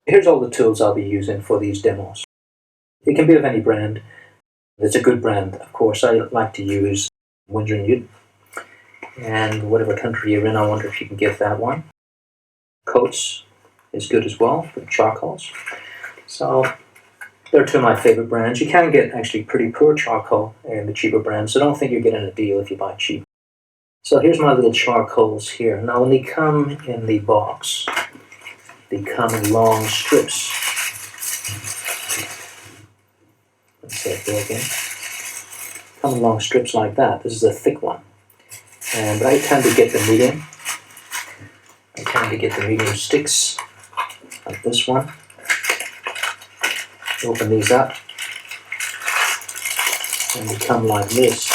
Here's all the tools I'll be using for these demos. It can be of any brand. It's a good brand, of course. I like to use Winsor & Newton. And whatever country you're in, I wonder if you can get that one. Coats is good as well for charcoals. So they're two of my favorite brands. You can get actually pretty poor charcoal in the cheaper brands, so don't think you're getting a deal if you buy cheap. So here's my little charcoals here. Now when they come in the box, they come in long strips. Let's say it there again. Come in long strips like that. This is a thick one. But I tend to get the medium. I tend to get the medium sticks, like this one. Open these up, and they come like this.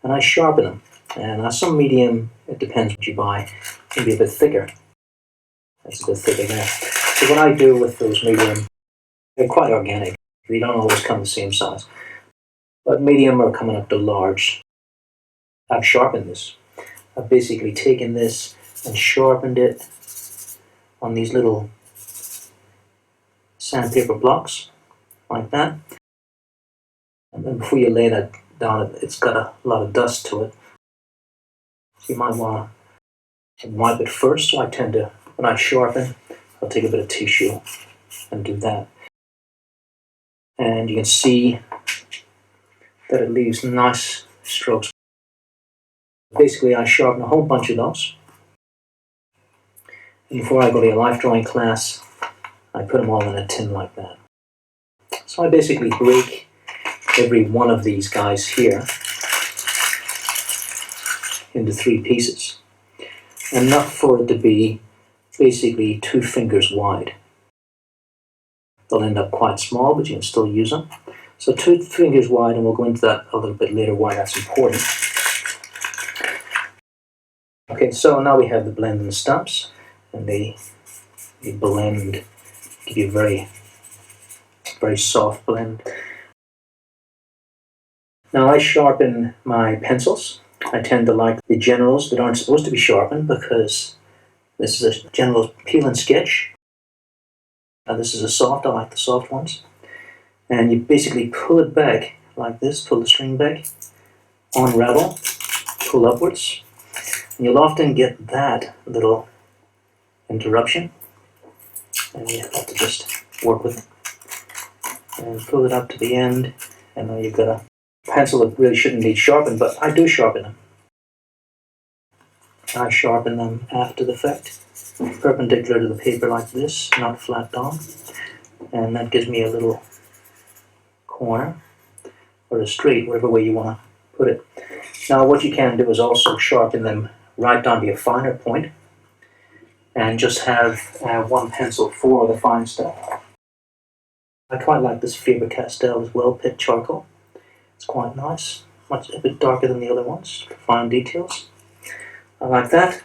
And I sharpen them. And some medium, it depends what you buy, can be a bit thicker. That's a bit thicker there. So what I do with those medium, they're quite organic. They don't always come the same size. But medium are coming up to large. I've sharpened this. I've basically taken this and sharpened it on these little sandpaper blocks, like that. And then before you lay that down, it's got a lot of dust to it. So you might want to wipe it first. So I tend to, when I sharpen, I'll take a bit of tissue and do that. And you can see that it leaves nice strokes. Basically, I sharpen a whole bunch of those. And before I go to a life drawing class, I put them all in a tin like that. So I basically break every one of these guys here into 3 pieces. Enough for it to be basically 2 fingers wide. They'll end up quite small, but you can still use them. So 2 fingers wide, and we'll go into that a little bit later why that's important. Okay, so now we have the blend and the stumps, and they blend, give you a very, very soft blend. Now I sharpen my pencils. I tend to like the generals that aren't supposed to be sharpened because this is a general peel and sketch. Now this is a soft, I like the soft ones. And you basically pull it back like this, pull the string back, unravel, pull upwards. And you'll often get that little interruption. And you have to just work with it. And pull it up to the end. And now you've got a pencil that really shouldn't need sharpened, but I do sharpen them. I sharpen them after the fact, perpendicular to the paper like this, not flat down. And that gives me a little corner, or a straight, whatever way you want to put it. Now what you can do is also sharpen them right down to a finer point, and just have one pencil for the fine stuff. I quite like this Faber-Castell as well, pit charcoal. It's quite nice, a bit darker than the other ones, for fine details. I like that.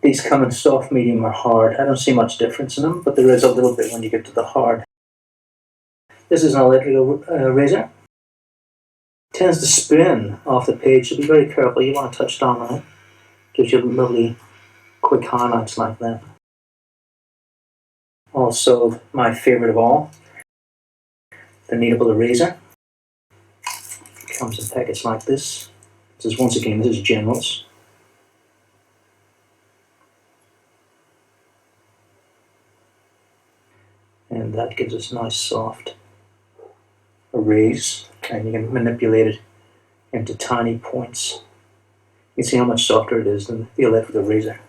These come in soft, medium, or hard. I don't see much difference in them, but there is a little bit when you get to the hard. This is an electrical razor. It tends to spin off the page, so be very careful. You want to touch down on it. Gives you lovely, quick highlights like that. Also, my favorite of all, the kneadable eraser. It comes in packets like this. This is, once again, this is generals. And that gives us nice soft erase, and you can manipulate it into tiny points. You can see how much softer it is than the electric eraser.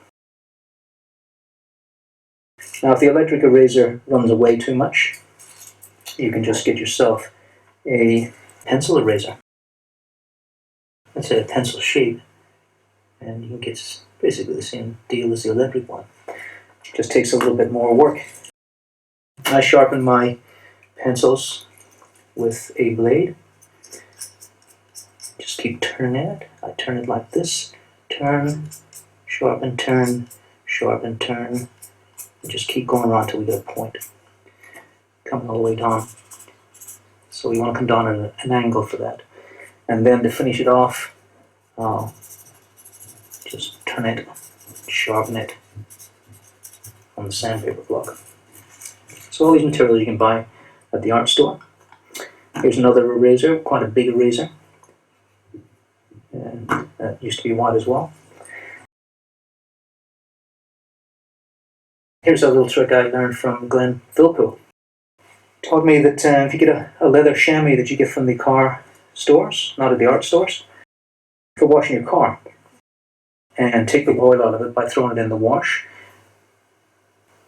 Now if the electric eraser runs away too much, you can just get yourself a pencil eraser. Let's say a pencil shape, and you can get basically the same deal as the electric one. It just takes a little bit more work. I sharpen my pencils with a blade. Just keep turning it. I turn it like this. Turn, sharpen, turn, sharpen, turn. And just keep going around until we get a point. Coming all the way down. So we want to come down at an angle for that. And then to finish it off, just turn it, sharpen it, on the sandpaper block. So all these materials you can buy at the art store. Here's another eraser, quite a big eraser. And that used to be white as well. Here's a little trick I learned from Glenn Philpo. Taught me that if you get a leather chamois that you get from the car stores, not at the art stores, for washing your car, and take the oil out of it by throwing it in the wash,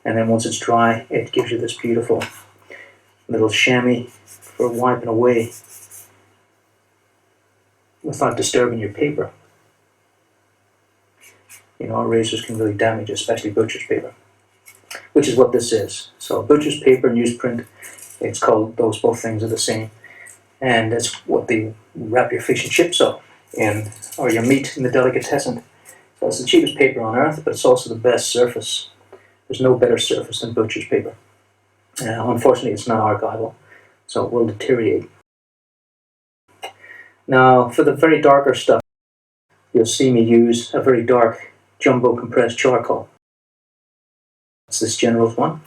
and then once it's dry, it gives you this beautiful little chamois for wiping away without disturbing your paper. You know, erasers can really damage, especially butcher's paper, which is what this is. So butcher's paper and newsprint, it's called, those both things are the same, and that's what they wrap your fish and chips up in, or your meat in the delicatessen. So it's the cheapest paper on earth, but it's also the best surface. There's no better surface than butcher's paper. Unfortunately, it's not archival, so it will deteriorate. Now, for the very darker stuff, you'll see me use a very dark jumbo compressed charcoal. It's this General's one.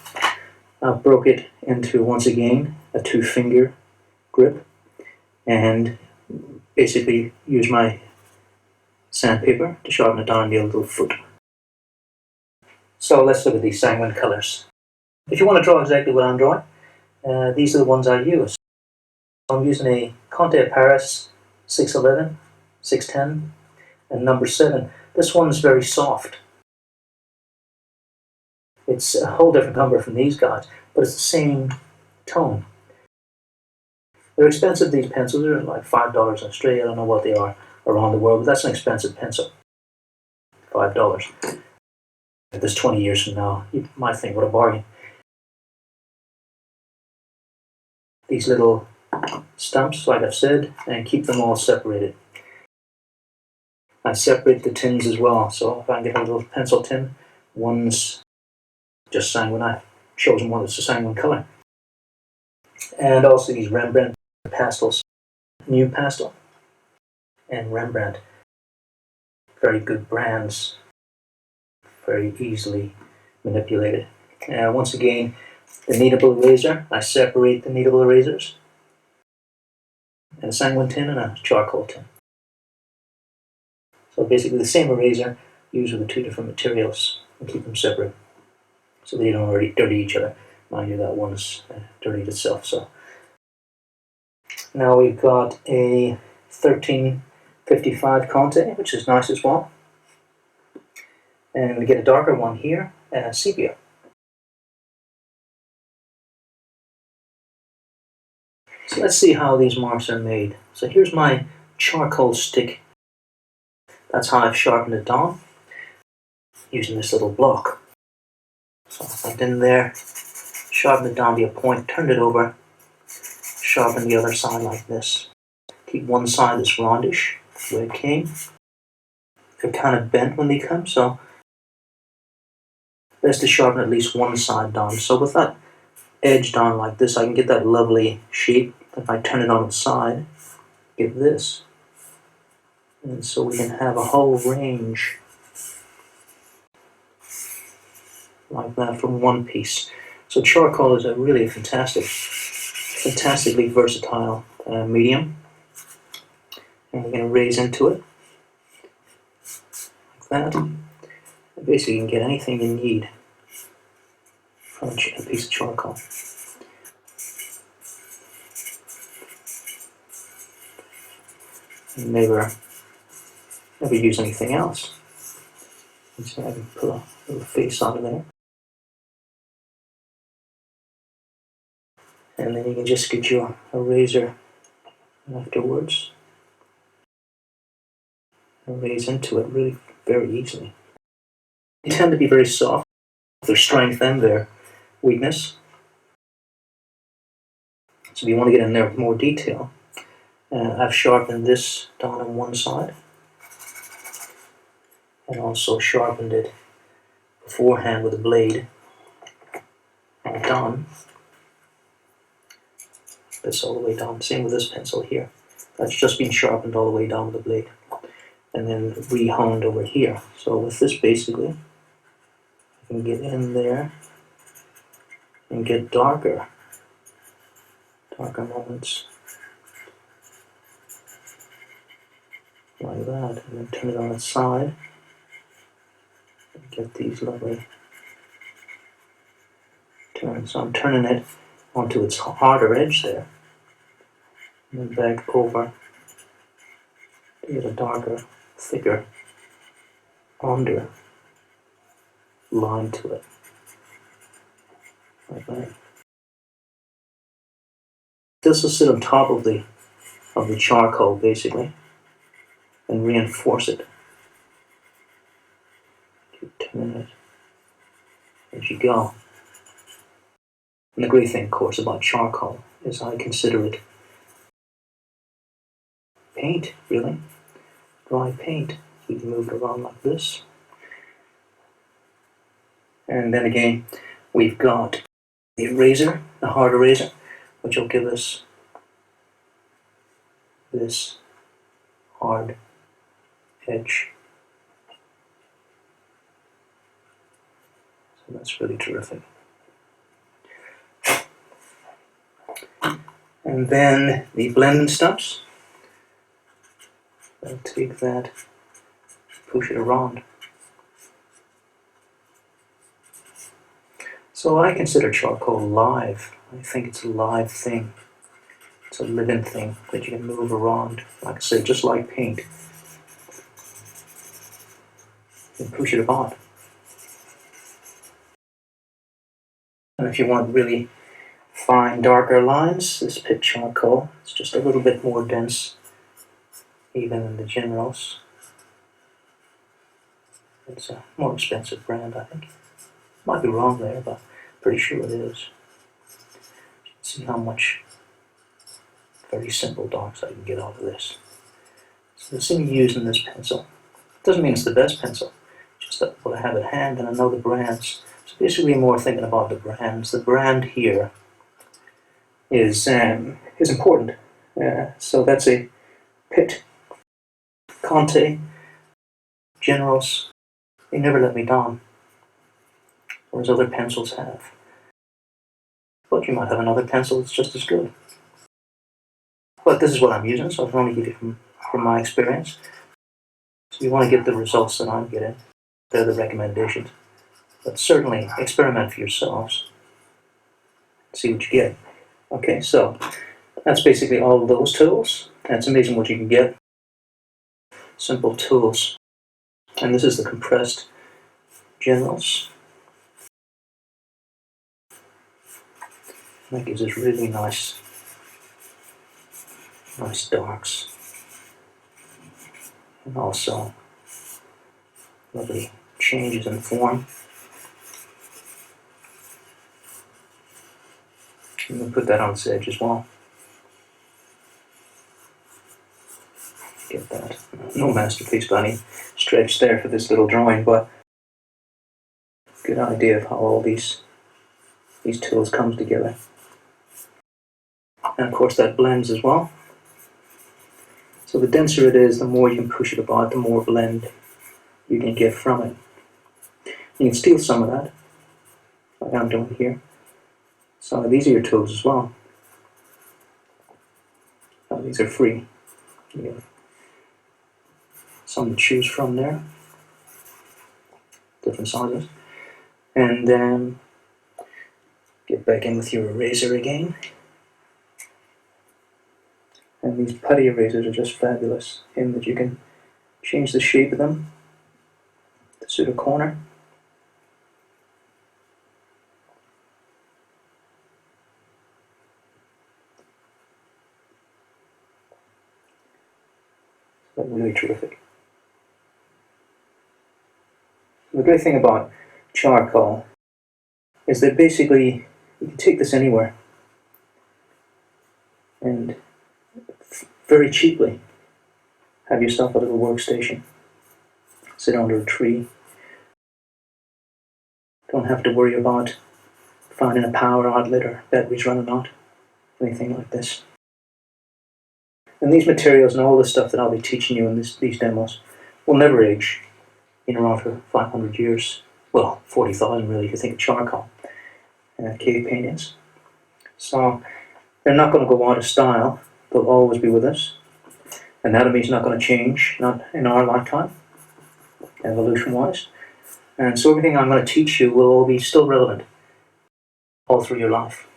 I broke it into, once again, a 2-finger grip, and basically use my sandpaper to sharpen it down and get a little foot. So let's look at these Sanguine colours. If you want to draw exactly what I'm drawing, these are the ones I use. I'm using a Conte Paris 611, 610, and number 7. This one's very soft. It's a whole different number from these guys, but it's the same tone. They're expensive, these pencils. They're like $5 in Australia. I don't know what they are around the world, but that's an expensive pencil. $5. If this 20 years from now, you might think, what a bargain. These little stumps, like I've said, and keep them all separated. I separate the tins as well, so if I can get a little pencil tin, one's just Sanguine. I've chosen one that's a Sanguine colour. And also these Rembrandt pastels. New Pastel and Rembrandt. Very good brands. Very easily manipulated. Once again, the kneadable eraser. I separate the kneadable erasers. And a Sanguine tin and a charcoal tin. So basically the same eraser used with the 2 different materials and keep them separate so they don't already dirty each other. Mind you, that one's dirtied itself. So now we've got a 1355 Conte, which is nice as well. And we get a darker one here, sepia. So let's see how these marks are made. So here's my charcoal stick. That's how I've sharpened it down, using this little block. So I went in there, sharpened it down to a point, turned it over, sharpen the other side like this. Keep one side that's roundish, the way it came. They're kind of bent when they come, so best to sharpen at least one side down. So with that edge down like this, I can get that lovely shape. If I turn it on its side, get this. And so we can have a whole range like that from one piece. So charcoal is a really fantastically versatile medium. And we're going to raise into it like that. And basically you can get anything you need from a piece of charcoal. And never use anything else. So I can put a little face onto there. And then you can just get your eraser afterwards and raise into it really very easily. They tend to be very soft, their strength and their weakness. So if you want to get in there with more detail, I've sharpened this down on one side and also sharpened it beforehand with a blade and down. This all the way down. Same with this pencil here. That's just been sharpened all the way down with the blade and then re-honed over here. So with this basically, I can get in there and get darker moments. Like that, and then turn it on its side and get these lovely turns. So I'm turning it onto its harder edge there, and then back over to get a darker, thicker under line to it, like that. This will sit on top of the charcoal basically, and reinforce it. Keep turning it as you go. And the great thing, of course, about charcoal is I consider it paint, really. Dry paint. So you can move it around like this. And then again, we've got the eraser, the hard eraser, which will give us this hard edge. So that's really terrific. And then the blending stops. I'll take that, push it around. So I consider charcoal live. I think it's a live thing. It's a living thing that you can move around, like I say, just like paint. And push it about. And if you want really fine, darker lines, this pit charcoal, it's just a little bit more dense, even in the Generals. It's a more expensive brand, I think. Might be wrong there, but pretty sure it is. See how much very simple darks I can get out of this. So the thing using this pencil doesn't mean it's the best pencil, just that what I have at hand and I know the brands. So basically more thinking about the brands. The brand here is important. So that's a Pitt, Conte, Generals. They never let me down, whereas other pencils have. But you might have another pencil that's just as good. But this is what I'm using, so I can only give you from my experience. So you want to get the results that I'm getting. They're the recommendations. But certainly experiment for yourselves. See what you get. Okay, so that's basically all of those tools. And it's amazing what you can get. Simple tools. And this is the compressed Generals. That gives us really nice darks. And also lovely changes in form. I'm going to put that on this edge as well. Get that. No masterpiece by any stretch there for this little drawing, but good idea of how all these tools come together. And of course that blends as well. So the denser it is, the more you can push it about, the more blend you can get from it. You can steal some of that, like I'm doing here. So these are your tools as well. These are free. You have some to choose from there. Different sizes. And then get back in with your eraser again. And these putty erasers are just fabulous in that you can change the shape of them to suit a corner. So really terrific. The great thing about charcoal is that basically you can take this anywhere and very cheaply have yourself a little workstation. Sit under a tree. Don't have to worry about finding a power outlet or batteries running out, anything like this. And these materials and all the stuff that I'll be teaching you in these demos will never age. Been around for 500 years. well, 40,000 really if you think of charcoal cave paintings. So they're not going to go out of style. They'll always be with us. Anatomy is not going to change, not in our lifetime, evolution-wise. And so everything I'm going to teach you will all be still relevant all through your life.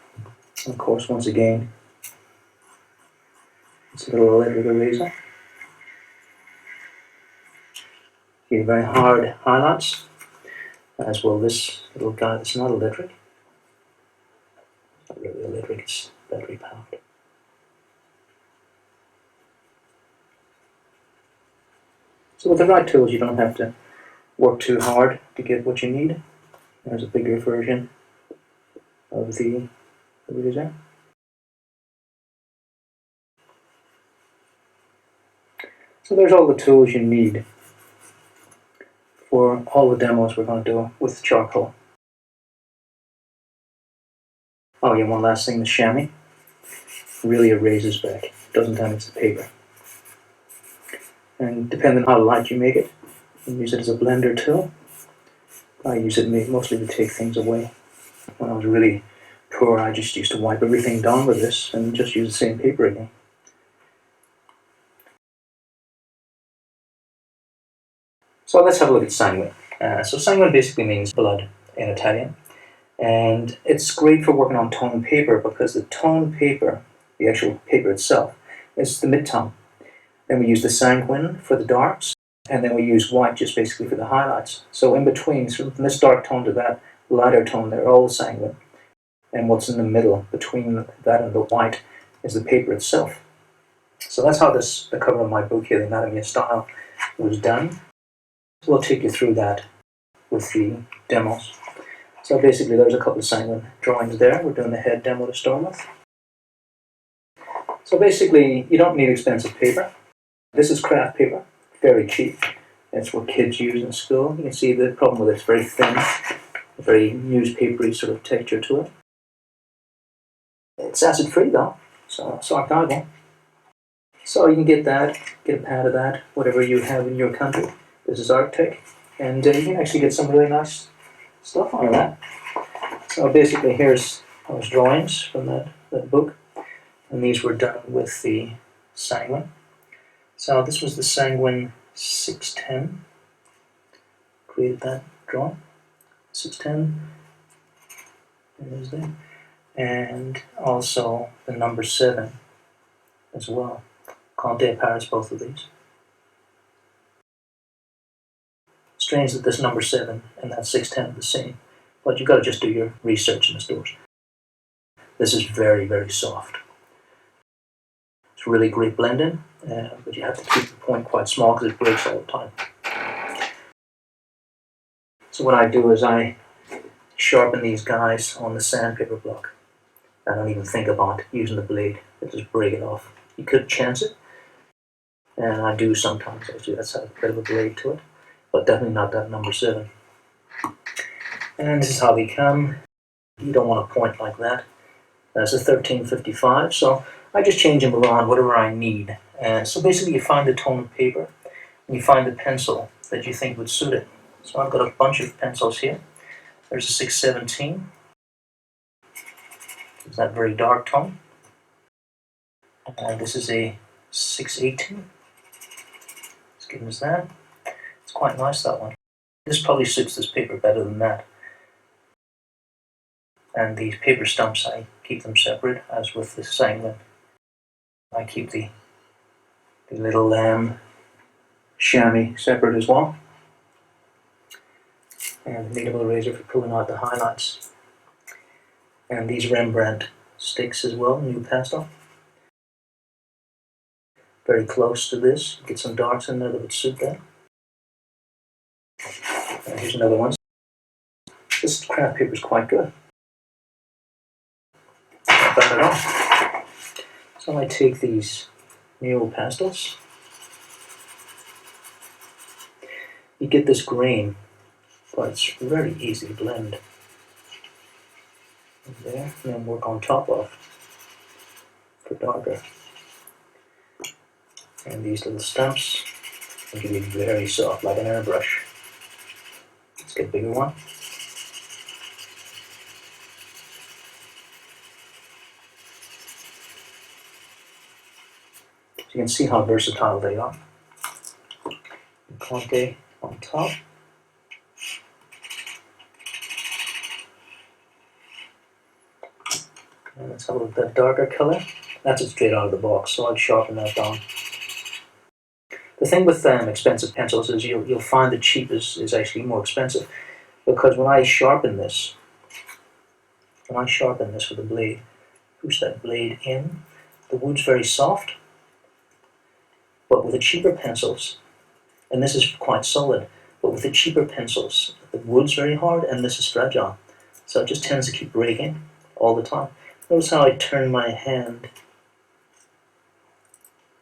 And of course, once again, it's a little electric eraser. Here, very hard highlights, as well this little guy that's not electric. It's not really electric, it's battery powered. So with the right tools, you don't have to work too hard to get what you need. There's a bigger version of the eraser. So there's all the tools you need for all the demos we're going to do with charcoal. Oh yeah, one last thing, the chamois really erases back, doesn't damage the paper. And depending on how light you make it, you can use it as a blender tool. I use it mostly to take things away. When I was really poor, I just used to wipe everything down with this and just use the same paper again. So let's have a look at sanguine. So sanguine basically means blood in Italian. And it's great for working on toned paper because the toned paper, the actual paper itself, is the mid-tone. Then we use the sanguine for the darks, and then we use white just basically for the highlights. So in between, from this dark tone to that lighter tone, they're all sanguine. And what's in the middle between that and the white is the paper itself. So that's how the cover of my book here, The Anatomy of Style, was done. We'll take you through that with the demos. So basically there's a couple of sanguine drawings there. We're doing the head demo to start with. So basically you don't need expensive paper. This is craft paper, very cheap. It's what kids use in school. You can see the problem with it, it's very thin, very newspapery sort of texture to it. It's acid free though, so it's archival. So you can get that, get a pad of that, whatever you have in your country. This is Arctic, and you can actually get some really nice stuff out of that. So basically here's those drawings from that book, and these were done with the sanguine. So this was the sanguine 610, created that drawing, 610, there it is there, and also the number 7 as well. Conte Paris, both of these. Strange that this number 7 and that 610 are the same, but you've got to just do your research in the stores. This is very, very soft. It's really great blending, but you have to keep the point quite small because it breaks all the time. So what I do is I sharpen these guys on the sandpaper block. I don't even think about using the blade. I just break it off. You could chance it, and I do sometimes. Actually, that's a bit of a blade to it, but definitely not that number 7. And this is how they come. You don't want a point like that. That's a 1355, so I just change them around whatever I need. So basically you find the tone of paper, and you find the pencil that you think would suit it. So I've got a bunch of pencils here. There's a 617. It's that very dark tone. And this is a 618. Let's give us that. It's quite nice, that one. This probably suits this paper better than that. And these paper stumps, I keep them separate, as with the sanguine. I keep the little chamois separate as well. And the needle eraser for pulling out the highlights. And these Rembrandt sticks as well, new pastel. Very close to this. Get some darks in there that would suit that. And here's another one. This craft paper is quite good. Not bad at all. So I take these new pastels. You get this grain, but it's very easy to blend. There, and then work on top of for darker. And these little stumps can be very soft, like an airbrush. Let's get a bigger one. So you can see how versatile they are. Conte on top. And let's have a look at that darker color. That's it straight out of the box, so I'd sharpen that down. The thing with expensive pencils is you'll find the cheap is actually more expensive, because when I sharpen this with the blade, push that blade in, the wood's very soft, but with the cheaper pencils, and this is quite solid, but with the cheaper pencils, the wood's very hard and this is fragile, so it just tends to keep breaking all the time. Notice how I turn my hand.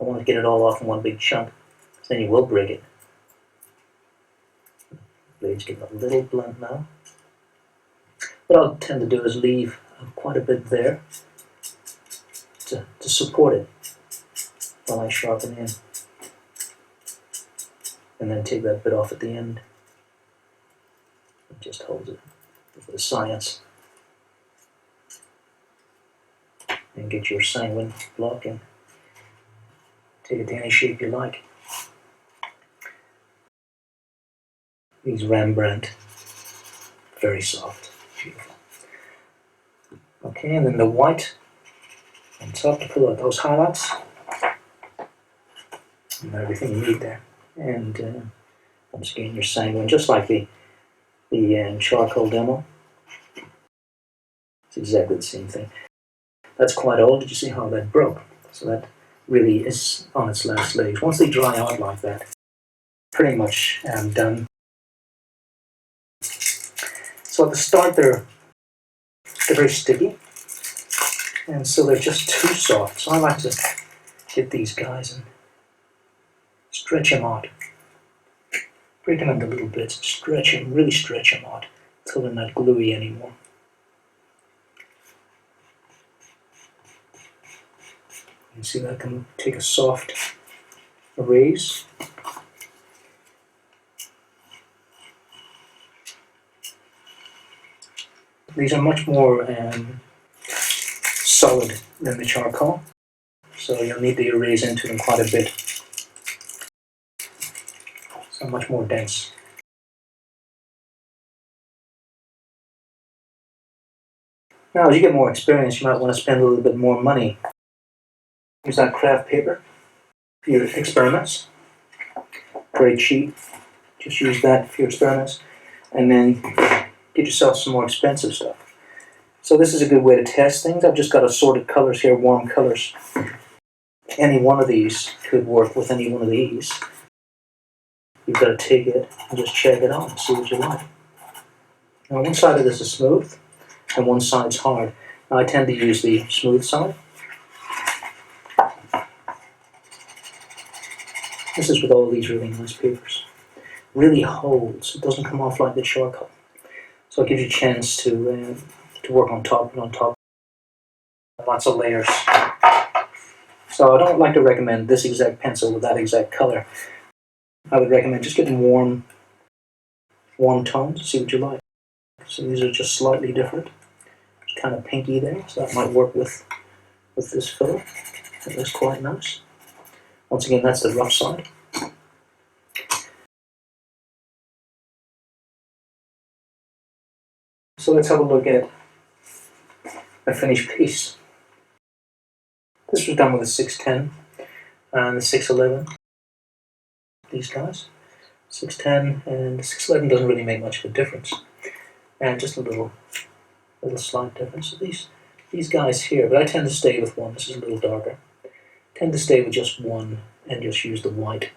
I want to get it all off in one big chunk, so then you will break it. The blade's getting a little blunt now. What I'll tend to do is leave quite a bit there to support it while I sharpen in. And then take that bit off at the end. It just holds it. A bit of science. And get your Sanguine block and take it to any shape you like. These Rembrandt, very soft, beautiful. Okay, and then the white on top to pull out those highlights. And everything you need there. And once again, your Sanguine, just like the charcoal demo. It's exactly the same thing. That's quite old. Did you see how that broke? So that really is on its last legs. Once they dry out like that, pretty much done. So at the start they're very sticky, and so they're just too soft. So I like to get these guys and stretch them out. Break them into little bits, stretch them, really stretch them out until they're not gluey anymore. You see that I can take a soft erase. These are much more solid than the charcoal, so you'll need to erase into them quite a bit. So much more dense. Now, as you get more experience, you might want to spend a little bit more money. Use that craft paper for your experiments. Very cheap. Just use that for your experiments. And then get yourself some more expensive stuff. So this is a good way to test things. I've just got assorted colors here, warm colors. Any one of these could work with any one of these. You've got to take it and just check it out and see what you like. Now, one side of this is smooth and one side's hard. Now, I tend to use the smooth side. This is with all these really nice papers. Really holds. It doesn't come off like the charcoal. So it gives you a chance to work on top and on top. Lots of layers. So I don't like to recommend this exact pencil with that exact color. I would recommend just getting warm tones, see what you like. So these are just slightly different. It's kind of pinky there, so that might work with this filler. It looks quite nice. Once again, that's the rough side. So let's have a look at a finished piece. This was done with a 610 and the 611. These guys, 610 and the 611 doesn't really make much of a difference, and just a little slight difference. So these guys here, but I tend to stay with one. This is a little darker. Tend to stay with just one and just use the white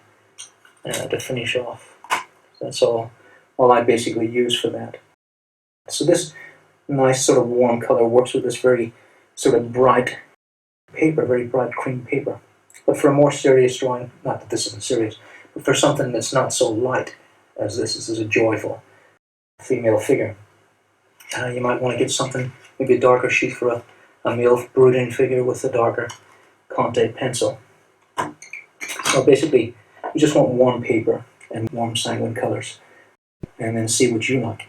to finish off. So that's all I basically use for that. So this nice sort of warm color works with this very sort of bright paper, very bright cream paper. But for a more serious drawing, not that this isn't serious, but for something that's not so light as this is a joyful female figure, you might want to get something, maybe a darker sheet for a male brooding figure with a darker Conte pencil. So basically, you just want warm paper and warm Sanguine colors. and then see what you like.